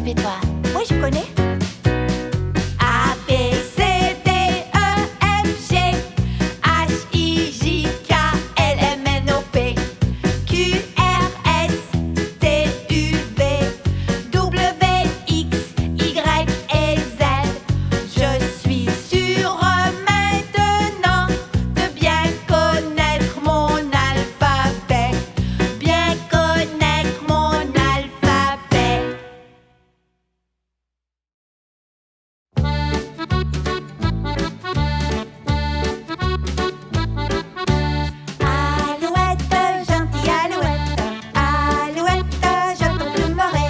et toi? Oui, je connais. A, B, C, D, E, F, G, H, I, J, K, L, M, N, O, P, Q, R, S, T, U, V, W, X, Y et Z. Je suis sûre maintenant de bien connaître mon alphabet. Bien connaître mon alphabet. Alouette, gentille alouette, alouette, je te plumerai.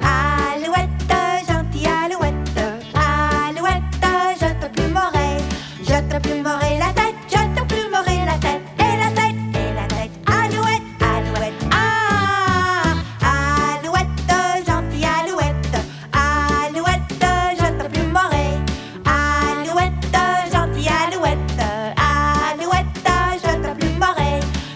Alouette, gentille alouette, alouette, je te plumerai. Je te plumerai la tête, je te plumerai la tête, et la tête, et la tête. Alouette, alouette, alouette, gentille alouette, alouette, je te plumerai. Alouette, gentille alouette, alouette, je te plumerai.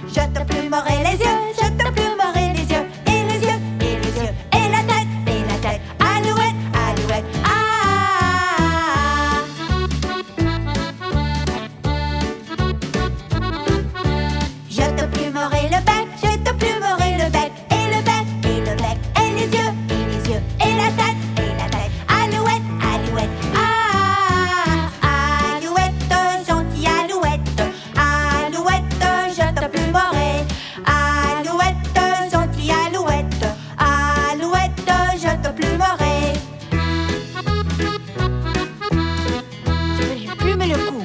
Je te plumerai les yeux, je te plumerai les yeux, et les yeux, et les yeux, et la tête, et la tête. Alouette, alouette, Je te plumerai le bec, je te plumerai le bec, et le bec, et le bec, et les yeux, et la tête, et la tête. Alouette, alouette, alouette, gentille alouette, alouette, je te plumerai. Alouette, gentille alouette, alouette, je te plumerai. Je vais lui plumer le cou.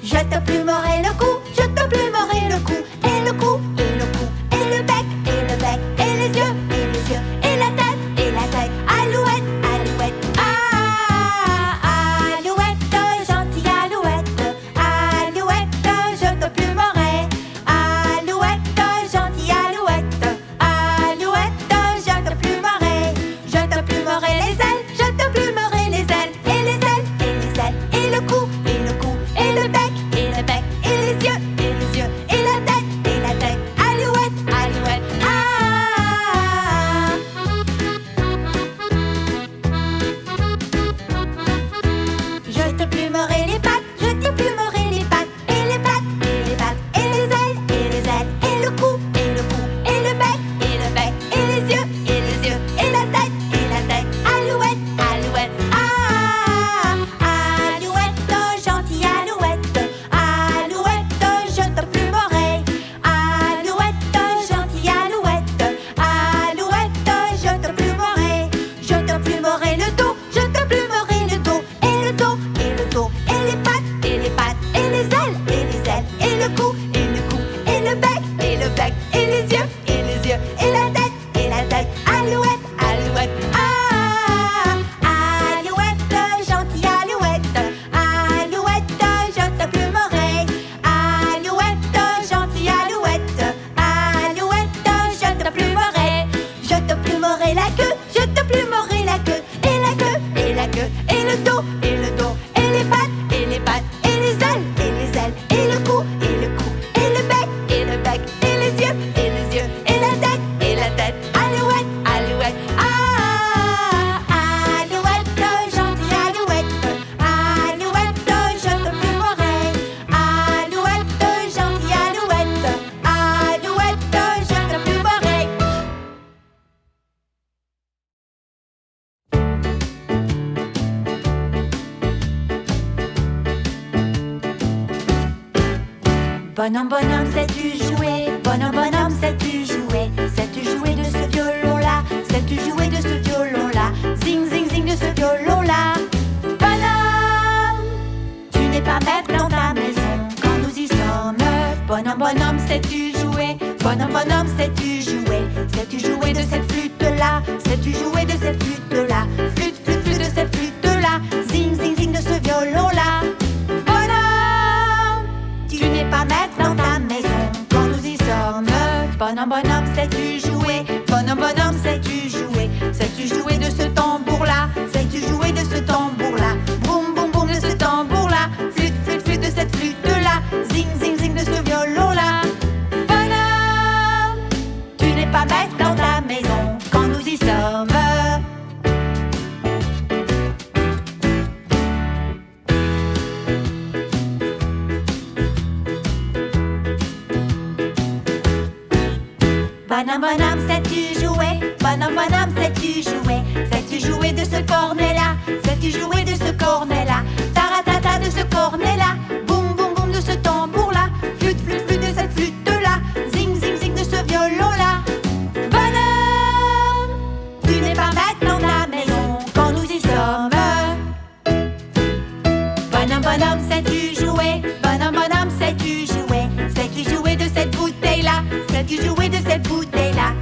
Je te plumerai le cou, je te plumerai le cou, et le cou, et le cou, et le bec, et les yeux, et la tête, et la tête. Alouette, alouette, alouette, gentille alouette, alouette, je te plumerai. Alouette, gentille alouette, alouette, je te plumerai. Je te plumerai les ailes, je te plumerai les ailes, et les ailes, et les ailes, et le cou, et le bec, et les yeux, et la tête, et la tête. Alouette, alouette, Je te plumerai les pattes, je te plumerai les pattes, et les pattes, et les pattes, et les ailes, et le cou, et le bec, et les yeux, et la tête, Alouette, alouette, alouette, gentille alouette, alouette, je te plumerai. Alouette, gentille alouette, alouette, je te plumerai. Je te plumerai le dos, je te plumerai le dos, et le dos, et le dos, et les pattes, et les pattes, et les ailes, et le cou, et le bec, et les yeux, et la tête, alouette, alouette, alouette, gentille alouette, alouette, je te plumerai. Alouette, gentille alouette, alouette, je te plumerai. Je te plumerai la queue, je te plumerai la queue, et la queue, et la queue, et le dos, et les pattes, et les ailes, et le cou, et le bec, et les yeux, et la tête, alouette, alouette, alouette, gentille alouette, alouette, je te plumerai. Alouette, gentille alouette, alouette, je te plumerai. Bonhomme, bonhomme, sais-tu jouer? Bonhomme, bonhomme, sais-tu jouer? Sais-tu jouer de ce violon-là? Sais-tu jouer de ce violon-là? Zing, zing, zing de ce violon-là. Bonhomme, tu n'es pas maître dans ta maison quand nous y sommes. Bonhomme, bonhomme, sais-tu jouer? Bonhomme, bonhomme, sais-tu jouer? Sais-tu jouer de cette flûte-là? Sais-tu jouer de cette flûte-là? Flûte, flûte, flûte de cette flûte-là. Zing, zing, zing de ce violon-là. Bonhomme, tu n'es pas maître dans ta maison quand nous y sommes. Bonhomme, bonhomme, sais-tu jouer? Bonhomme, bonhomme, sais-tu jouer? Sais-tu jouer de ce tambour-là? Sais-tu jouer de ce tambour-là? Boum, boum, boum de ce tambour-là. Flûte, flûte, flûte de cette flûte-là. Zing, zing, zing de ce violon-là. Bonhomme, tu n'es pas maître dans ta maison quand nous y sommes. bonhomme, sais-tu jouer? Bonhomme, sais-tu jouer? Sais-tu jouer de ce cornet-là? Sais-tu jouer de ce cornet-là? Taratata de ce cornet-là. Boum, boum, boum de ce tambour-là. Flûte, flûte, flûte de cette flûte-là. Zing, zing, zing de ce violon-là. Bonhomme, tu n'es pas maintenant de la maison quand nous y sommes. Bonhomme, sais-tu jouer? Bonhomme, sais-tu jouer? Sais-tu jouer de cette bouteille-là? Sais-tu jouer de cette bouteille-là?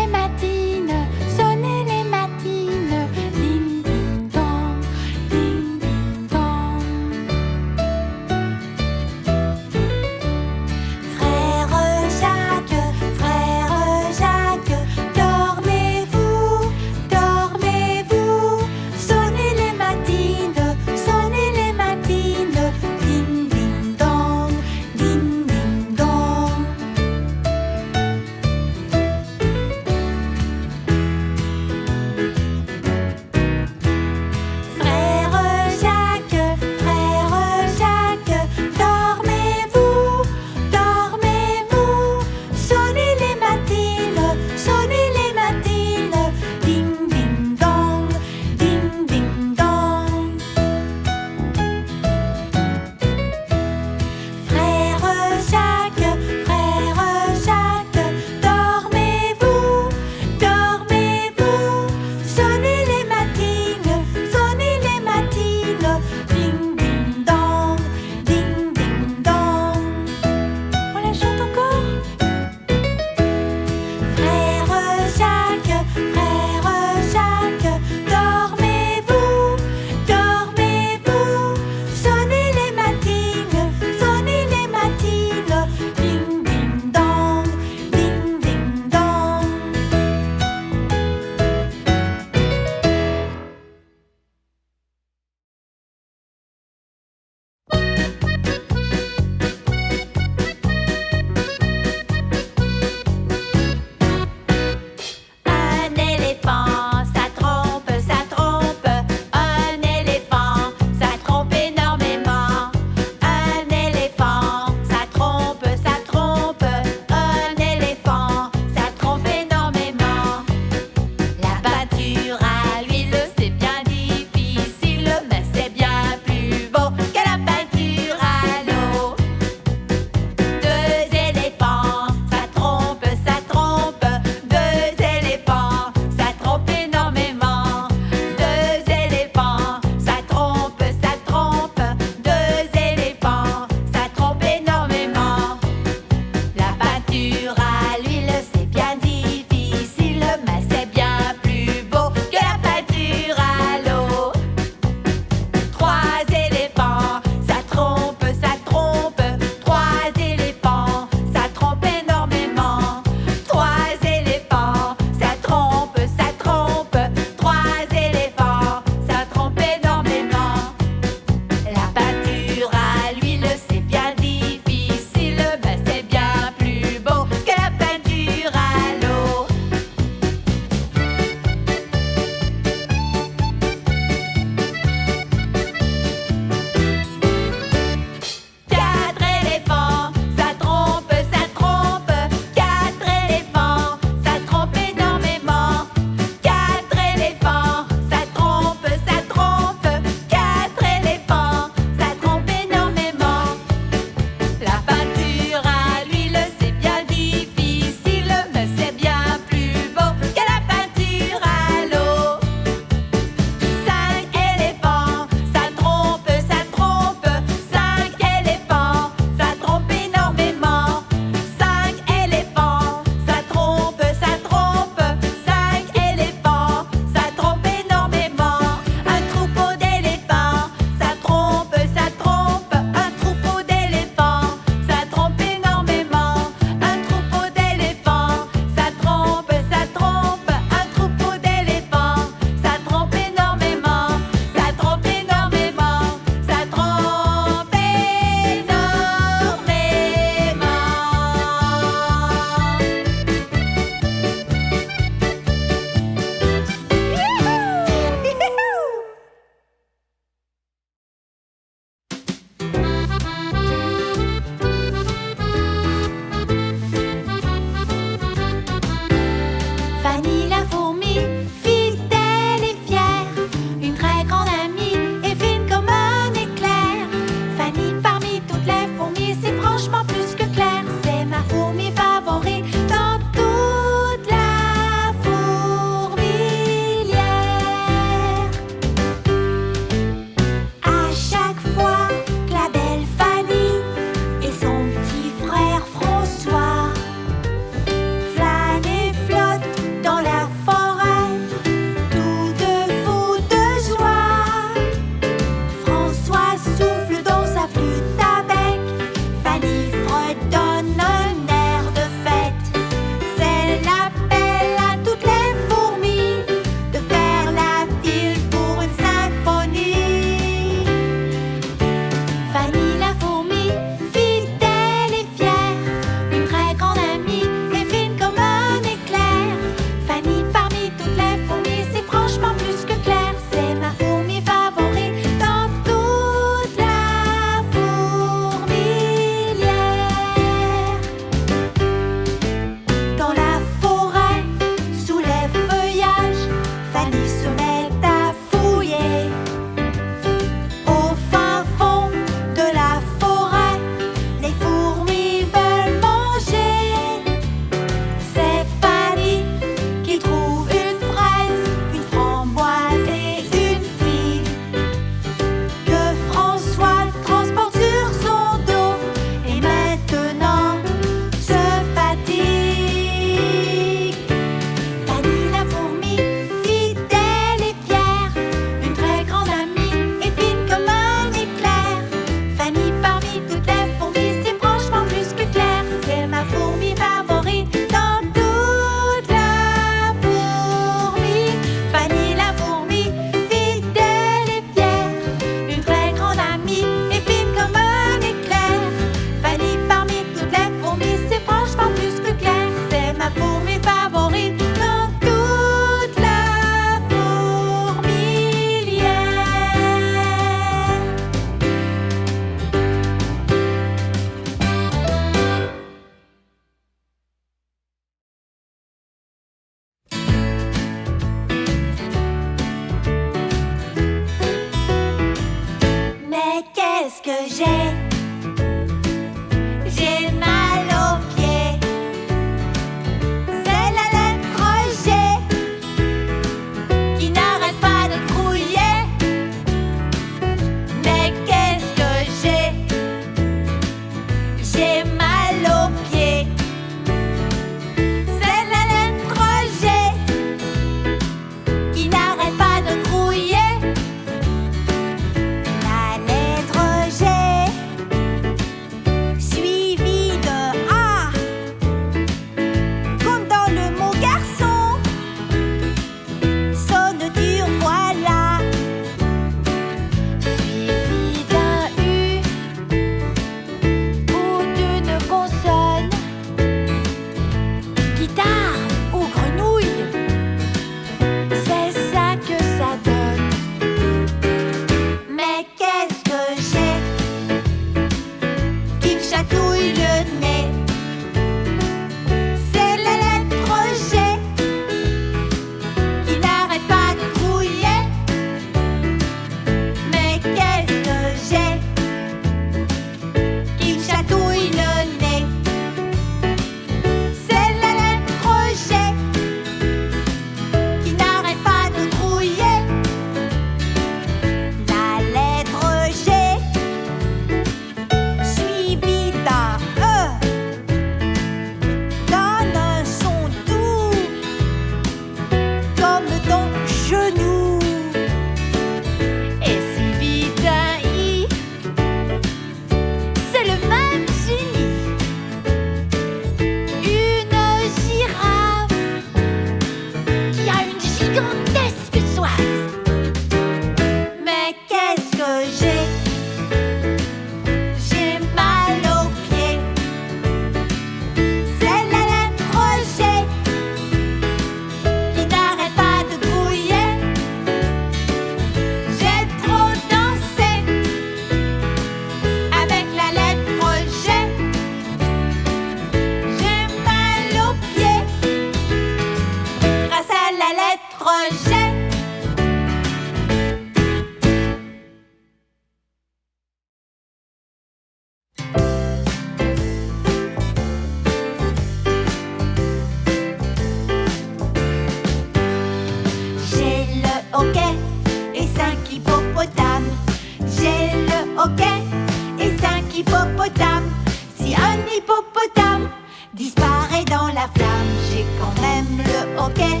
hippopotame disparaît dans la flamme. J'ai quand même le hoquet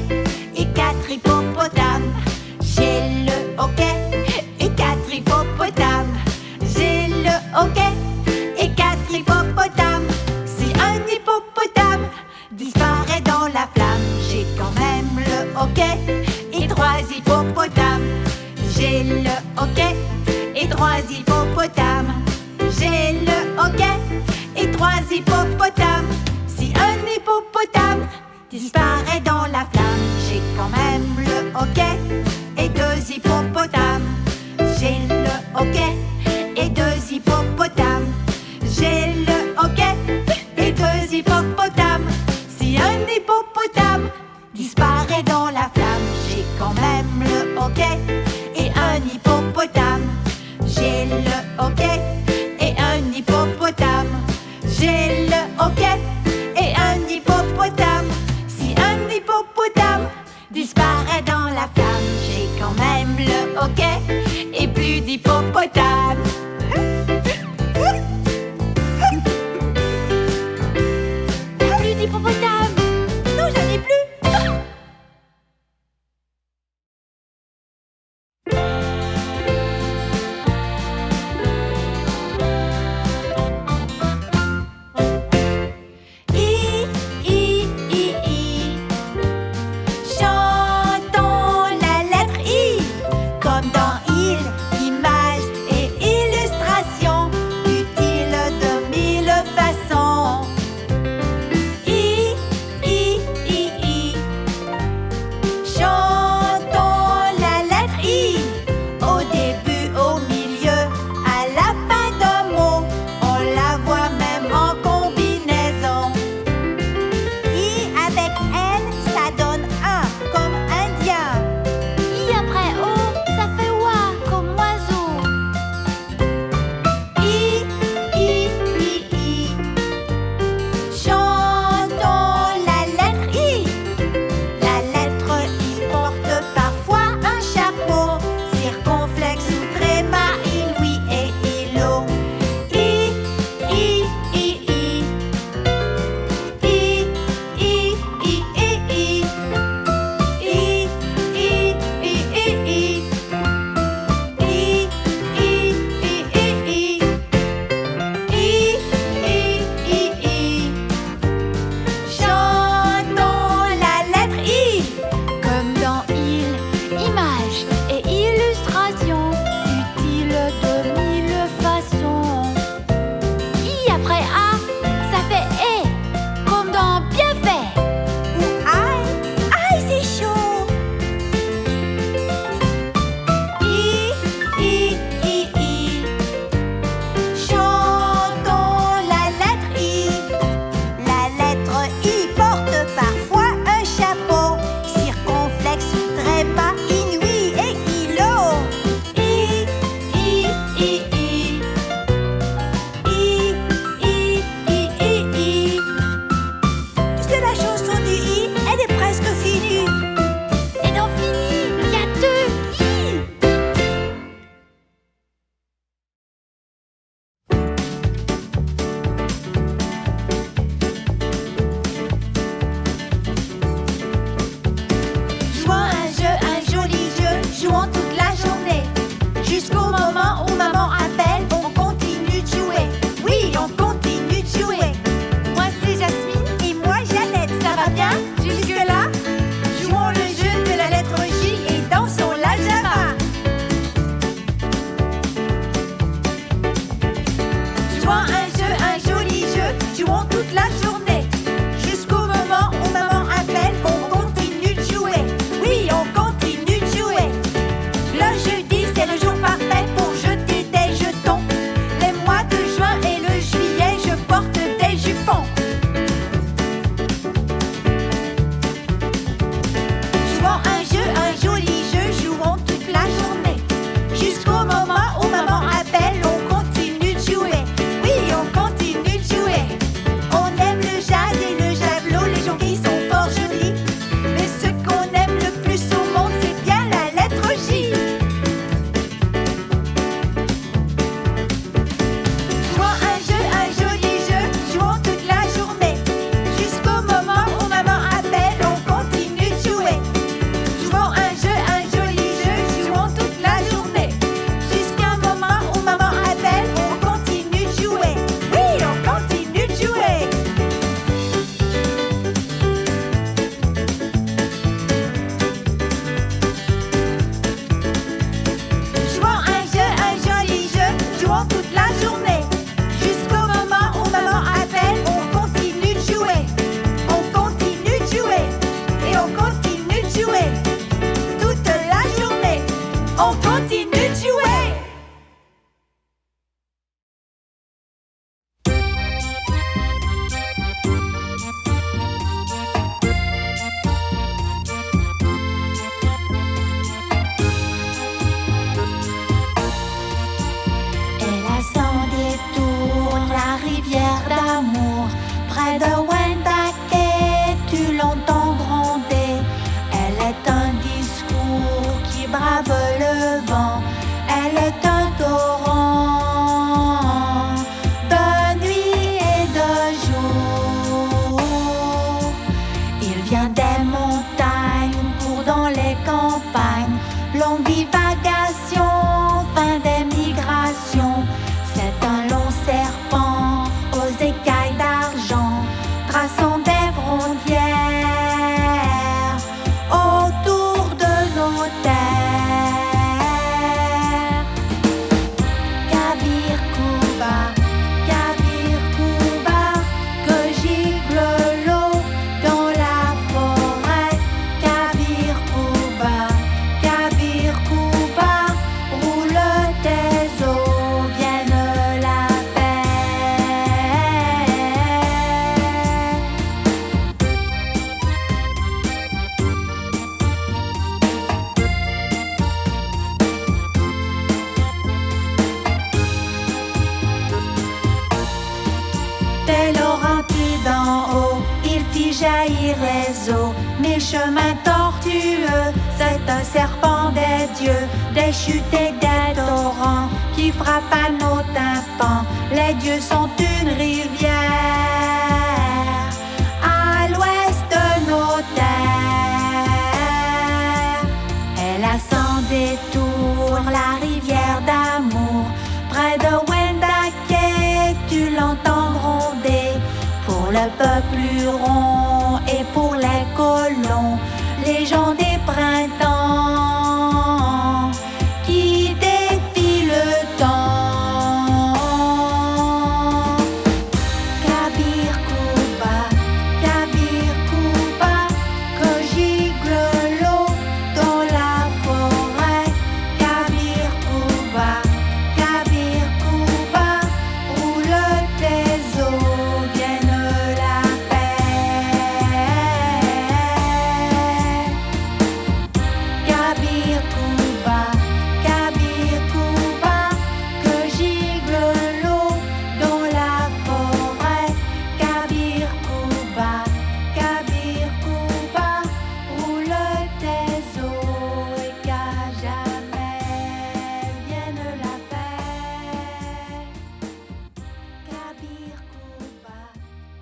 et 4 hippopotames. J'ai le hoquet et 4 hippopotames. J'ai le hoquet et 4 hippopotames. Si un hippopotame disparaît dans la flamme, j'ai quand même le hoquet et 3 hippopotames. J'ai le hoquet et 3 hippopotames. J'ai le hoquet et 3 hippopotames. Si un hippopotame disparaît dans la flamme, j'ai quand même le hoquet et 2 hippopotames. J'ai le hoquet et 2 hippopotames. J'ai le hoquet et 2 hippopotames. Si un hippopotame disparaît dans la flamme, j'ai quand même le hoquet et un hippopotame. J'ai le hoquet et un hippopotame. J'ai le hoquet et un hippopotame. Si un hippopotame disparaît dans la flamme, j'ai quand même le hoquet et plus d'hippopotames. Plus d'hippopotames. Non, j'en ai plus. jaillir les eaux. Mes chemins tortueux, c'est un serpent des dieux, des chutes et des torrents qui frappent à nos tympans. Les dieux sont une rivière à l'ouest de nos terres. Elle a sans détour la rivière d'amour. Près de Wendake, tu l'entends gronder. Pour le peuple huron et pour les colons, les gens des printemps qui défient le temps. Kabir Kuba, que gicle l'eau dans la forêt. Kabir Kuba, roule tes eaux, vienne la paix. Kabir Kuba, que gicle l'eau dans la forêt. Kabir Kuba, roule tes eaux et qu'à jamais vienne la paix. Kabir Kuba, que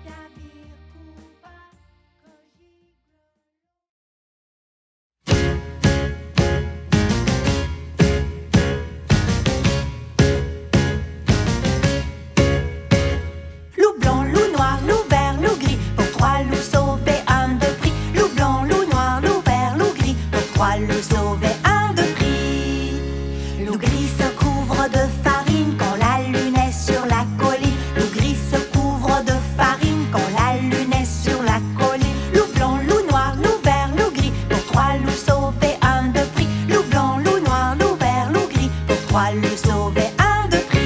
Loup blanc, loup noir, loup vert, loup gris, pour 3 loups sauvés, un de prix. Loup blanc, loup noir, loup vert, loup gris, pour 3 loups sauvés, un de prix. Loup gris se couvre de farine quand la lune est sur la colline. Loup gris se couvre de farine quand la lune est sur la colline. Loup blanc, loup noir, loup vert, loup gris, pour 3 loups sauvés, un de prix. Loup blanc, loup noir, loup vert, loup gris, pour 3 loups sauvés, un de prix.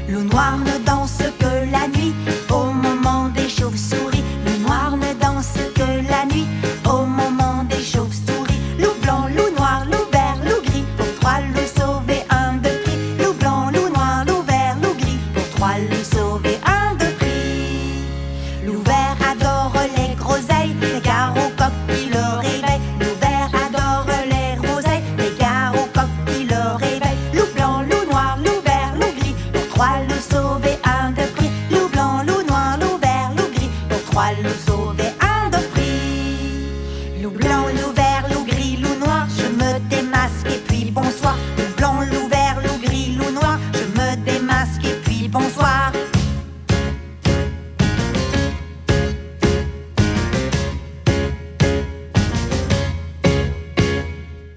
Loup noir ne danse que la nuit au moment des chauves-souris. Loup noir ne danse que la nuit au moment des chauves-souris. Loup blanc, loup noir, loup vert, loup gris, pour 3 loups sauvés, un de prix. Loup blanc, loup noir, loup vert, loup gris, pour 3 loups sauvés, un de prix. Loup vert adore les groseilles, les gares au coq qui le réveillent. Loup vert adore les groseilles, les gares au coq qui le réveillent. Loup blanc, loup noir, loup vert, loup gris, pour 3 loups sauvés, un de prix. Loup blanc, loup noir, loup vert, loup gris, pour 3 loups sauvés, un de prix. Loup blanc, loup vert, loup gris, loup noir, je me démasque et puis bonsoir. Loup blanc, loup vert, loup gris, loup noir, je me démasque et puis bonsoir.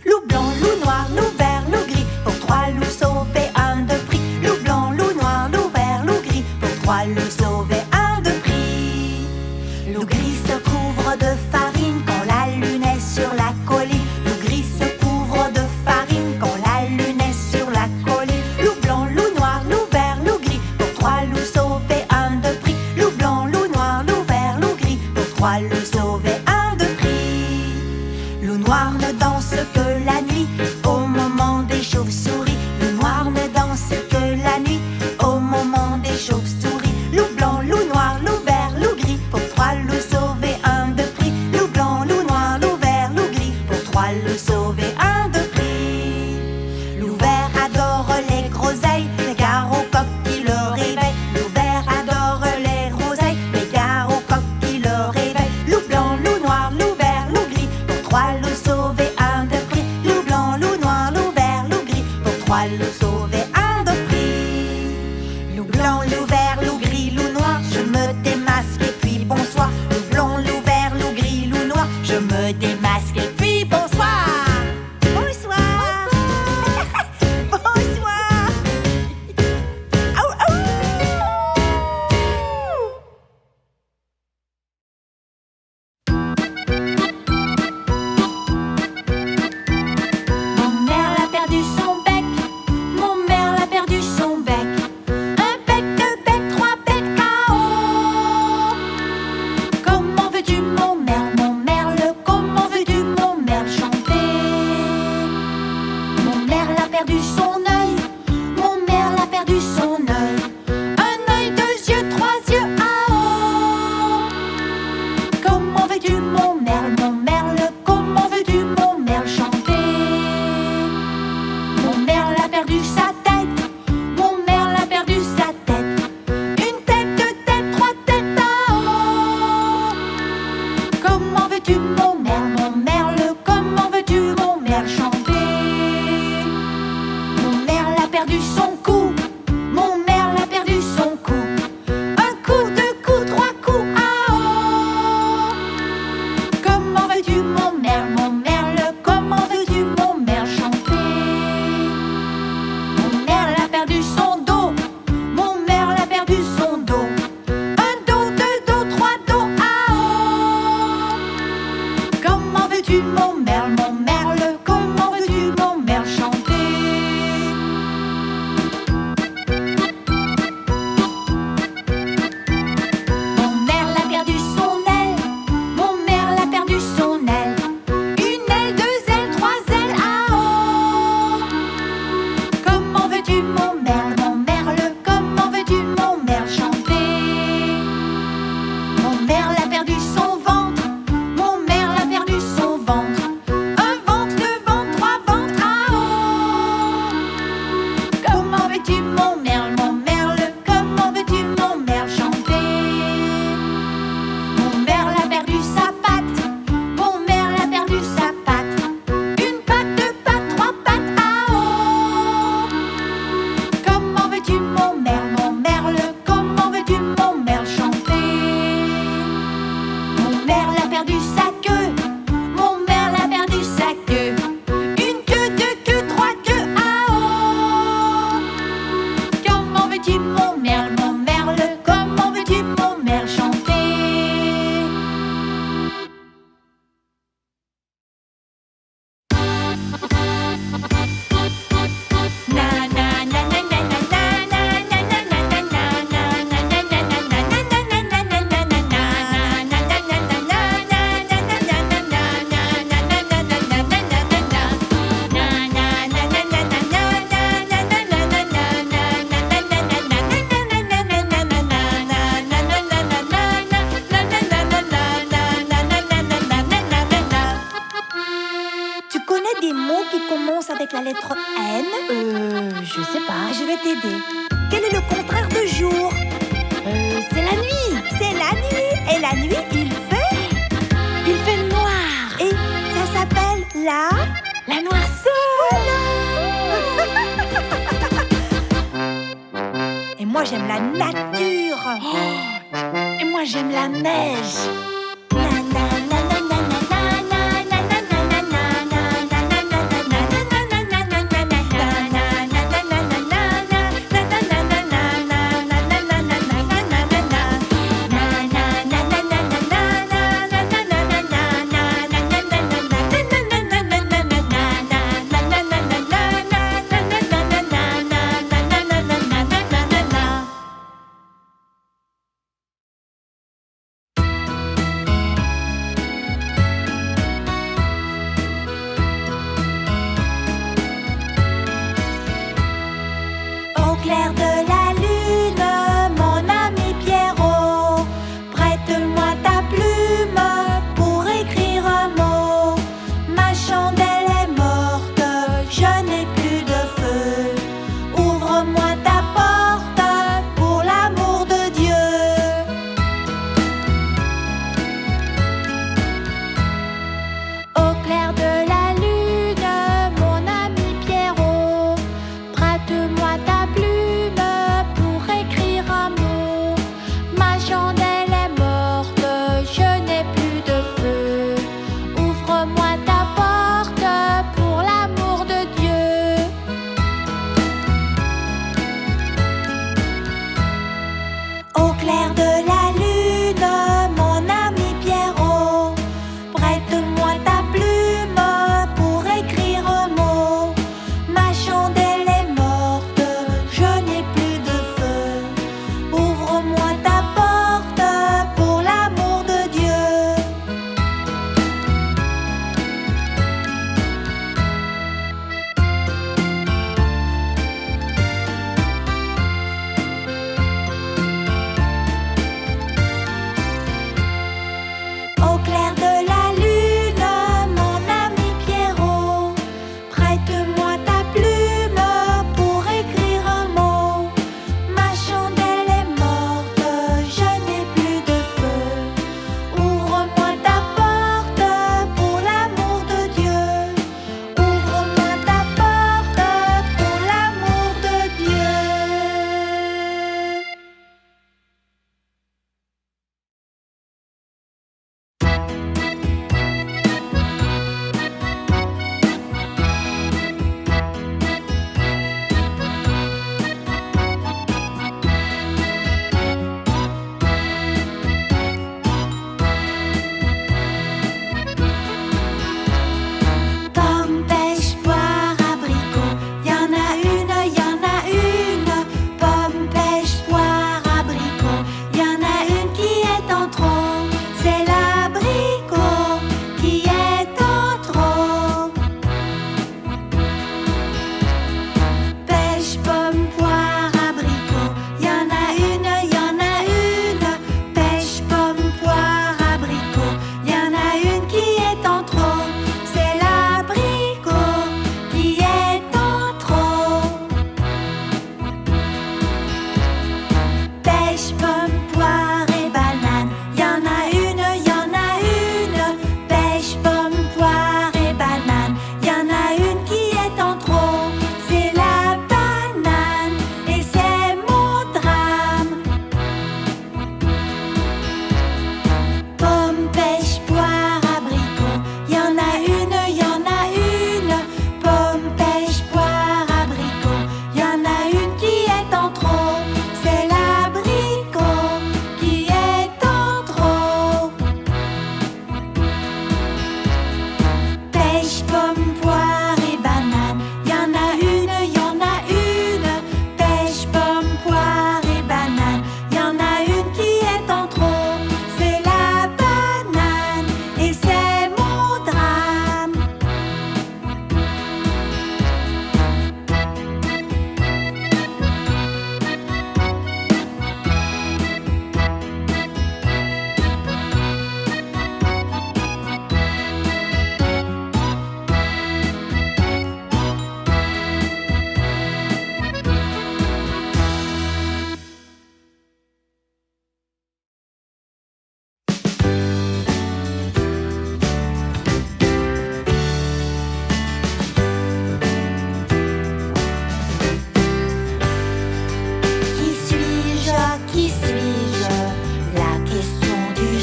Loup blanc, loup noir, loup vert, loup gris, pour 3 loups sauvés, un de prix. Loup blanc, loup noir, loup vert, loup gris, pour 3 loups sauvés, un de prix. Loup gris se couvre de farine quand la lune est sur la colline. Loup gris se couvre de farine quand la lune est sur la colline. Loup blanc, loup noir, loup vert, loup gris, pour 3 loups sauvés, un de prix. Loup blanc, loup noir, loup vert, loup gris, pour 3 loups sauvés, un de prix. Loup noir ne danse que la nuit au moment des chauves-souris. Loup noir ne danse que la nuit au moment des chauves-souris. Loup blanc, loup noir, loup vert, loup gris, pour 3 loups sauvés, un de prix. veux-tu mon merle? Comment veux-tu mon merle chanter? Mon merle a perdu son cou, mon merle a perdu son cou. Un coup, deux coups, trois coups, ah oh! Comment veux-tu mon merle? Comment veux-tu mon merle chanter? Mon merle a perdu son dos, mon merle a perdu son dos. Un dos, deux dos, trois dos, ah oh! Comment veux-tu mon merle? Comment veux-tu mon merle chanter? Mon merle a perdu son aile, mon merle a perdu son aile. Une aile, deux ailes, trois ailes, ah oh! Comment veux-tu mon merle? Comment veux-tu mon merle chanter? Mon merle a perdu son ventre, mon merle a perdu son ventre. Un ventre, deux ventres, trois ventres, ah oh! Comment veux-tu mon merle? Comment veux-tu mon merle chanter? Mon merle a perdu sa patte, mon merle a perdu sa patte. Une patte, deux pattes, trois pattes, ah oh! Comment veux-tu mon merle? Comment veux-tu mon merle chanter? Mon merle a perdu sa queue, mon merle a perdu sa queue. Une queue, deux queues, trois queues, ah oh! Comment veux-tu mon merle? Comment veux-tu mon merle chanter? Tu connais des mots qui commencent avec la lettre N? Je sais pas. Je vais t'aider. Quel est le contraire de jour? C'est la nuit. C'est la nuit. Et la nuit, Il fait noir. Et ça s'appelle La noirceur. Et moi, j'aime la nature. Et moi j'aime la neige.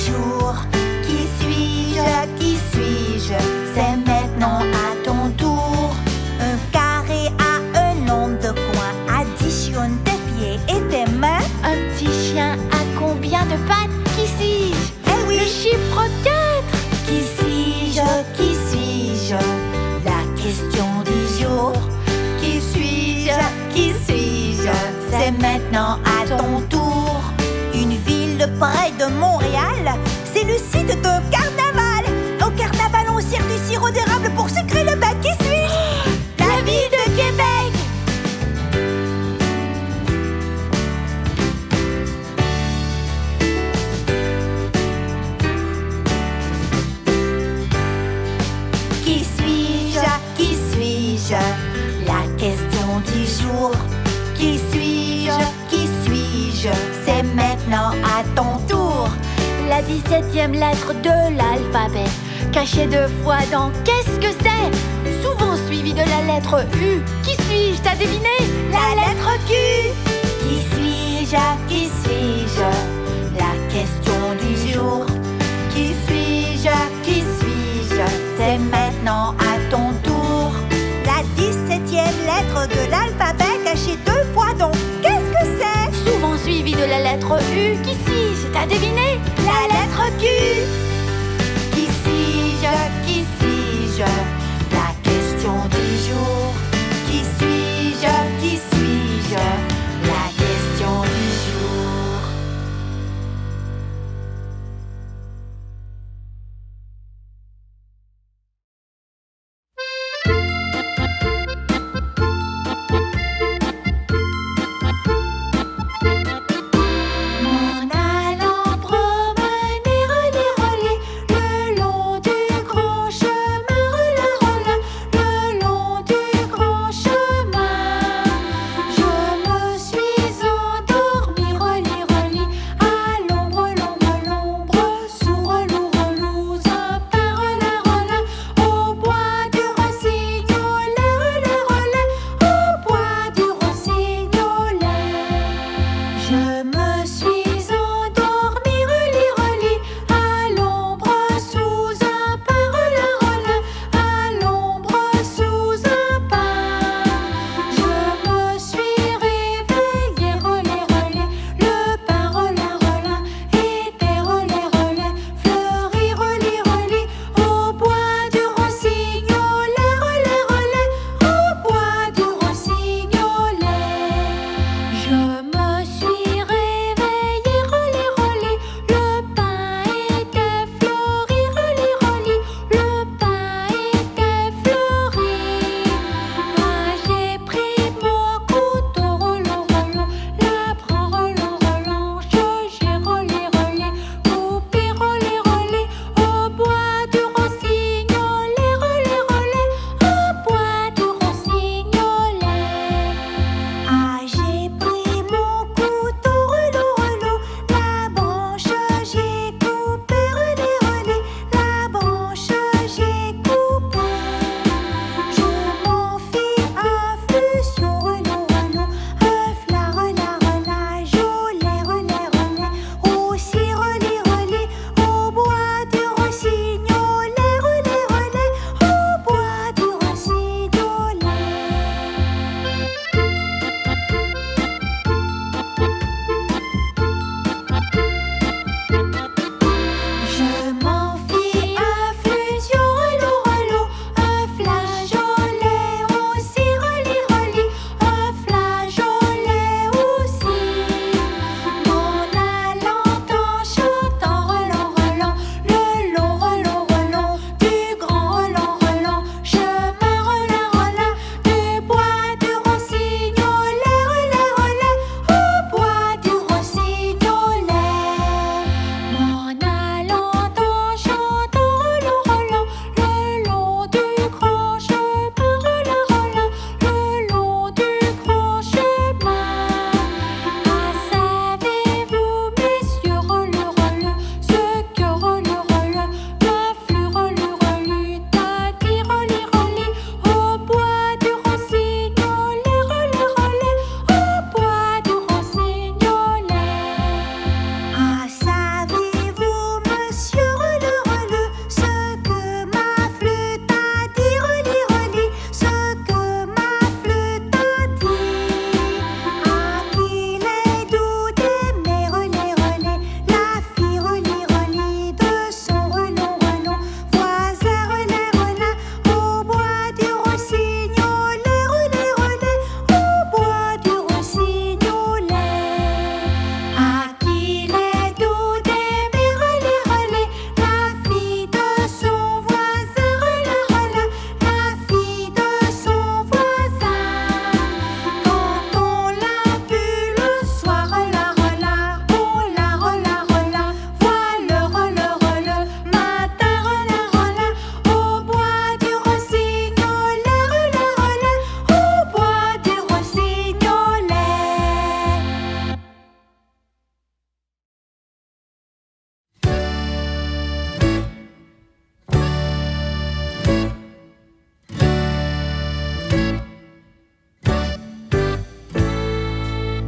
jour. Qui suis-je? Qui suis-je? C'est maintenant à ton tour. Un carré a un nombre de coins. Additionne tes pieds et tes mains. Un petit chien a combien de pattes? Qui suis-je? Eh oui! Le chiffre 4. Qui suis-je? Qui suis-je? La question du jour. Qui suis-je? Qui suis-je? C'est maintenant à ton tour. Une ville près de Montréal, c'est le site d'un carnaval. Au carnaval, on sert du sirop d'érable pour sucrer le bec. Qui suis-je? La ville de Québec. Qui suis-je? Qui suis-je? La question du jour. Qui suis-je? Qui suis-je? C'est maintenant à ton tour. La 17e lettre de l'alphabet, cachée 2 fois dans qu'est-ce que c'est? Souvent suivie de la lettre U. Qui suis-je? T'as deviné? La lettre Q. Qui suis-je? Qui suis-je? La question du jour. Qui suis-je? Qui suis-je? C'est maintenant à ton tour. La 17e lettre de l'alphabet cachée 2 fois donc qu'est-ce que c'est? Souvent suivie de la lettre U. Qui suis-je? T'as deviné? La lettre Q. Qui suis-je? Qui suis-je? La question du jour. Qui suis-je? Qui suis-je? La question du jour. Mon allant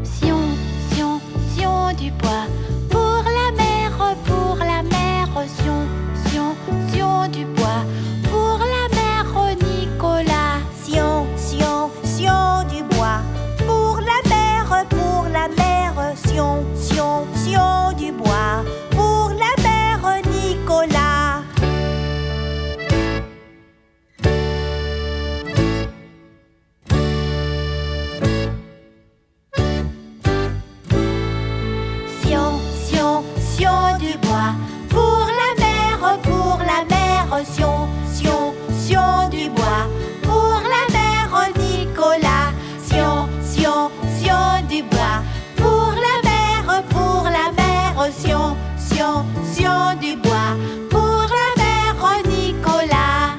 Sion, Sion, Sion du bois. Pour la mer, Sion, Sion, Sion du bois. Pour la mer, Nicolas. Sion, Sion, Sion du bois. Pour la mer, Sion, Sion, Sion du bois. Pour la mer, Nicolas. Sion, Sion, Sion du bois. Pour la mer, Sion, Sion, Sion du bois. Pour la mer, Nicolas. Sion, Sion, Sion du bois. Pour la mer, Sion, Sion, Sion du bois. Pour la mer, Nicolas.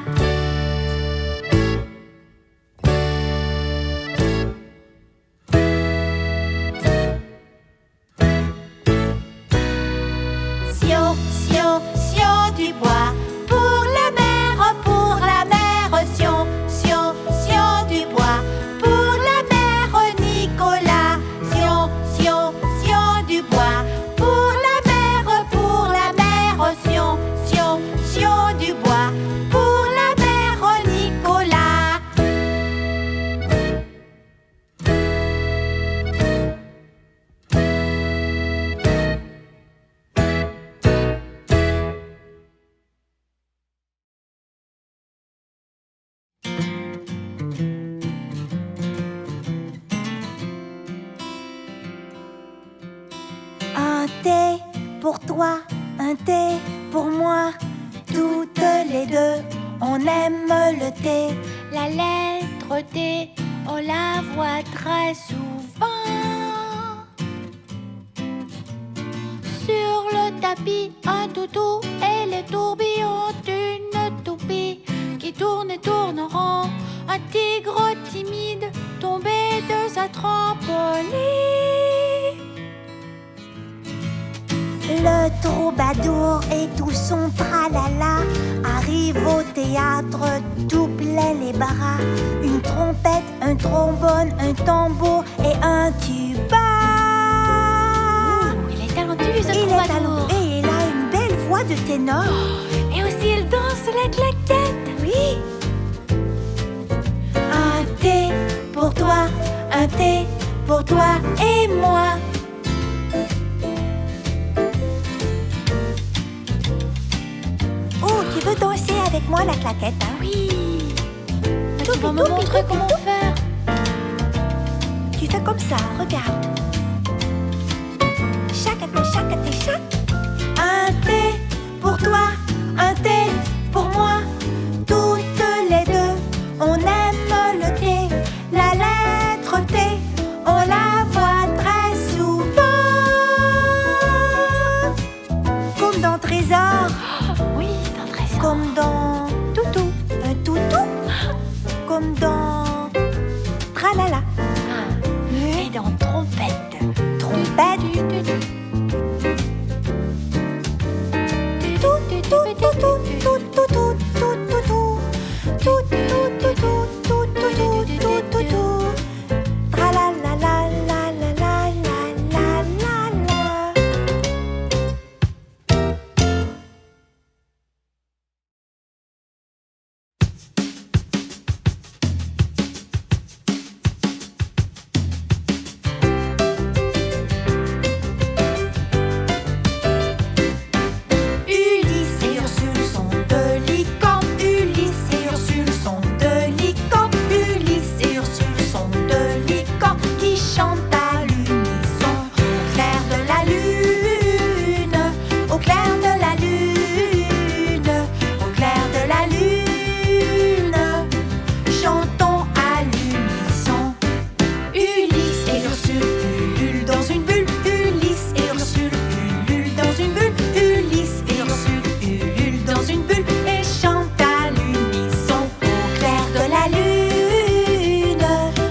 Sion, Sion, Sion du bois. Pour la mer, Sion, Sion, Sion du bois. Pour la mer, Nicolas. Sion, Sion, Sion du bois. Pour la mer, Sion, Sion, Sion du bois. Pour la mer, Nicolas. Un thé pour toi, un thé pour moi. Toutes les deux, on aime le thé. La lettre T, on la voit très souvent. Sur le tapis, un toutou et les tourbillons d'une toupie qui tourne et tourne en rond. Un tigre timide tombé de sa trampoline. Le troubadour et tout son tralala arrive au théâtre tout plein les bras. Une trompette, un trombone, un tambour et un tuba. Il est talentueux ce Il est troubadour. talentueux et il a une belle voix de ténor. Et aussi il danse la claquette. Oui. Un thé pour toi, un thé pour toi et moi. Oh, tu veux danser avec moi la claquette, hein? Oui. Tu vas me montrer comment faire. Tu fais comme ça, regarde. Chacate, chacate, chac. Un thé pour toi, un thé pour moi. Toutes les deux, on aime le thé. La lettre T, on la voit très souvent. Comme dans Trésor, Oui, dans le trésor. comme dans Toutou, un toutou. Comme dans Tralala, Et dans trompette. trompette. Ulysse et Ursule sont deux licornes. Ulysse et Ursule sont deux licornes. Ulysse et Ursule sont deux licornes qui chantent à l'unisson. Au clair de la lune, au clair de la lune, au clair de la lune, chantons à l'unisson. Ulysse et Ursule ululent dans une bulle. Ulysse et Ursule ululent dans une bulle. Ulysse et Ursule ululent dans une bulle et chantent à l'unisson. Au clair de la lune,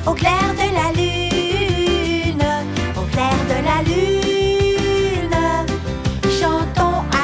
au clair de la lune, au clair de la lune, chantons à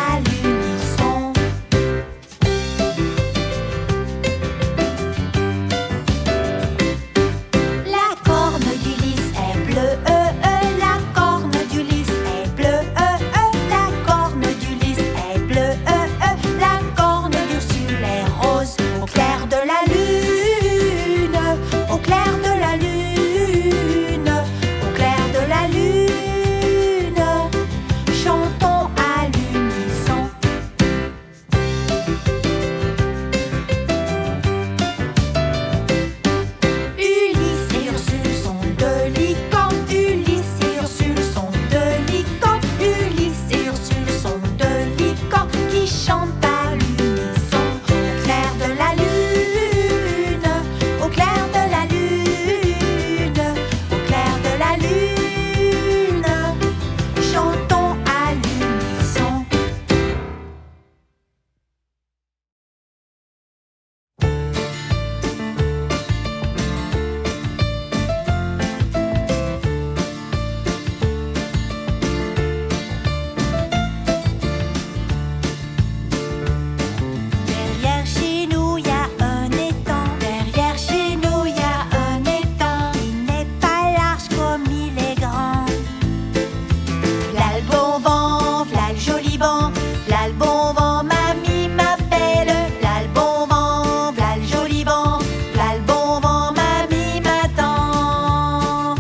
vent, v'là le bon vent, mamie m'appelle. V'là le bon vent, v'là le joli vent, v'là le bon vent, mamie m'attend.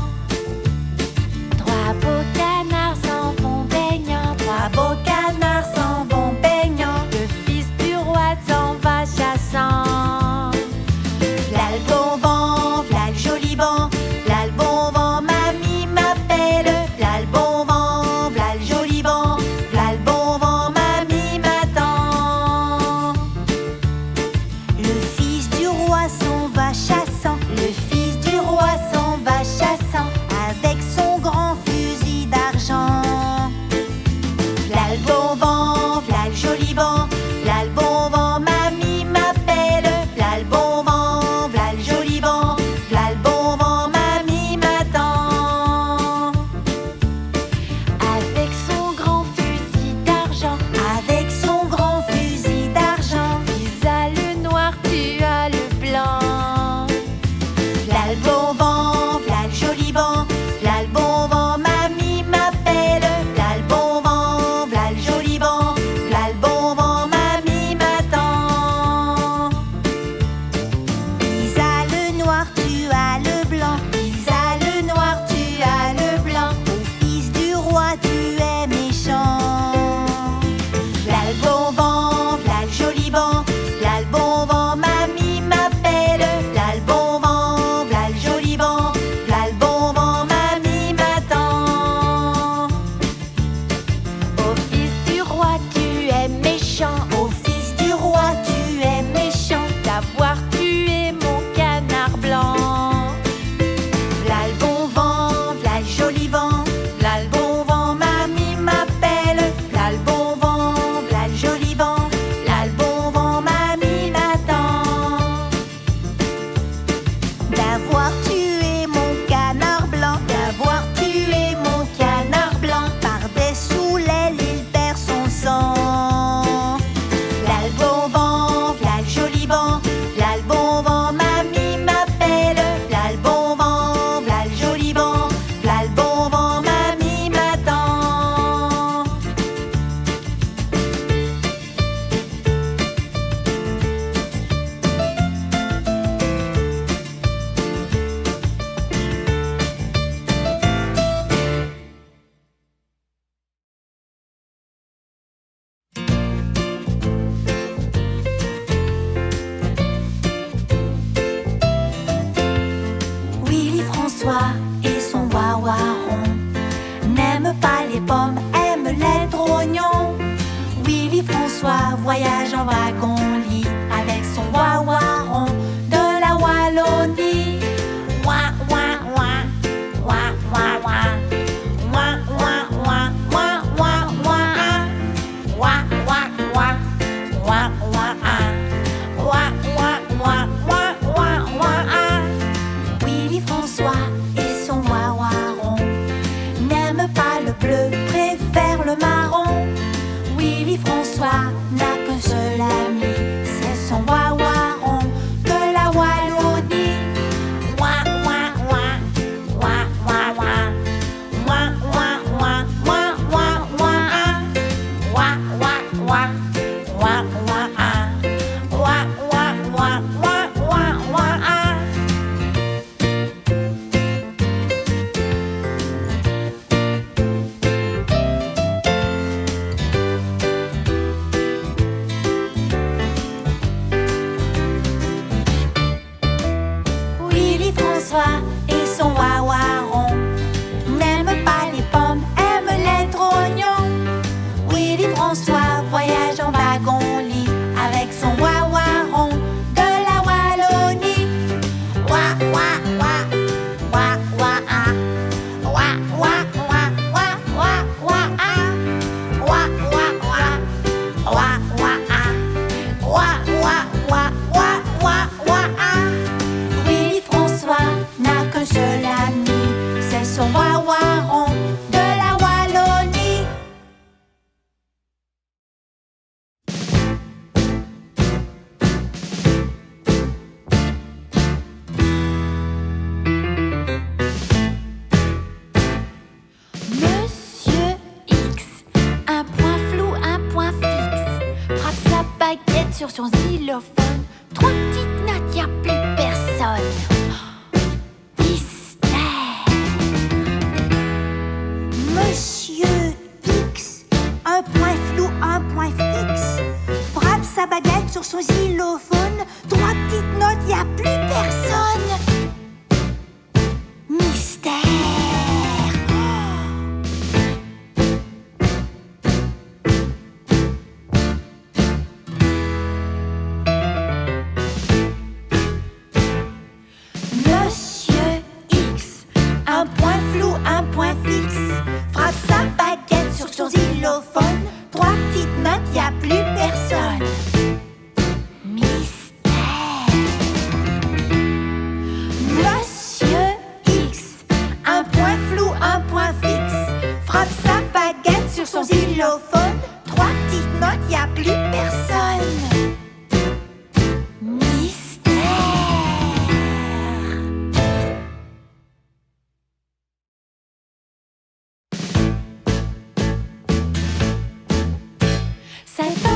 Trois beaux canards s'en vont baignant, Trois beaux canards s'en vont baignant, le fils du roi s'en va chassant. v'là le bon vent, v'là le joli vent, v'là le bon vent, mamie m'appelle. V'là le bon vent, v'là le joli vent, v'là le bon vent, mamie m'attend. Le fils du roi s'en va chassant, le fils du roi s'en va chassant, avec son grand fusil d'argent. V'là le bon vent, v'là le joli vent, v'là le bon vent, mamie m'appelle. V'là le bon vent, v'là le joli vent, v'là le bon vent, mamie m'attend. Avec son grand fusil d'argent, Avec son grand fusil d'argent, tu as le noir, tu as le blanc. v'là le bon vent, v'là le joli vent, v'là le bon vent, mamie m'appelle. V'là le bon vent, v'là le joli vent, v'là le bon vent, mamie m'attend. Isa le noir, tu as le blanc. Isa le noir, tu as le blanc. Ô fils du roi, tu es méchant. V'là le bon vent, v'là le joli vent, v'là le bon vent, mamie m'appelle. V'là le bon vent, v'là le joli vent, v'là le bon vent, mamie m'attend. Ô fils du roi, tu es méchant, Ô fils du roi, tu es méchant. d'avoir tué mon canard blanc. V'là le bon vent, v'là le joli vent, v'là le bon vent, mamie m'appelle. V'là le bon vent, v'là le joli vent, v'là le bon vent, mamie m'attend. D'avoir tué mon canard blanc, d'avoir tué mon canard blanc, par-dessous l'aile il perd son sang. V'là le bon vent, v'là le joli vent, v'là le bon vent, mamie m'appelle. V'là le bon vent, v'là le joli vent, v'là le bon vent, mamie m'attend. Willy François et son wawaron n'aime pas les pommes, aime les oignons. Willy François voyage en wagon-lit avec son wawaron de la Wallonie. Ouin, ouin, ouin, ouin, ouin, ouin. Ouin, ouin, ouin, ouin, ouin, ouin, ah. Ouin, ouin, ouin, ouin, ouin, ah. Ouin, ouin, ouin, ouin, ouin, ouin, ah. Willy François et son wawaron n'aiment pas le bleu, préfèrent le marron. Willy François n'a qu'un seul ami, c'est son wawaron de la Wallonie. Ouin, ouin, ouin, ouin, ouin, ouin. Ouin, ouin, ouin, ouin, ouin, ouin, ah. Ouin, ouin, ouin, ouin, ouin, ah. Ouin, ouin, ouin, ouin, ouin, ouin, ah. sur son xylophone. 3 petites notes, y a plus personne. Mystère. Monsieur X, un point flou, un point fixe, frappe sa baguette sur son xylophone. 3 petites notes, y a plus personne. Mystère. Monsieur X, un point flou, un point fixe, frappe sa baguette sur son xylophone. 3 petites notes, y a plus personne. Mystère. Monsieur X, un point flou, un point fixe, frappe sa baguette sur son xylophone. 3 petites notes, y a plus personne. Mystère. C'est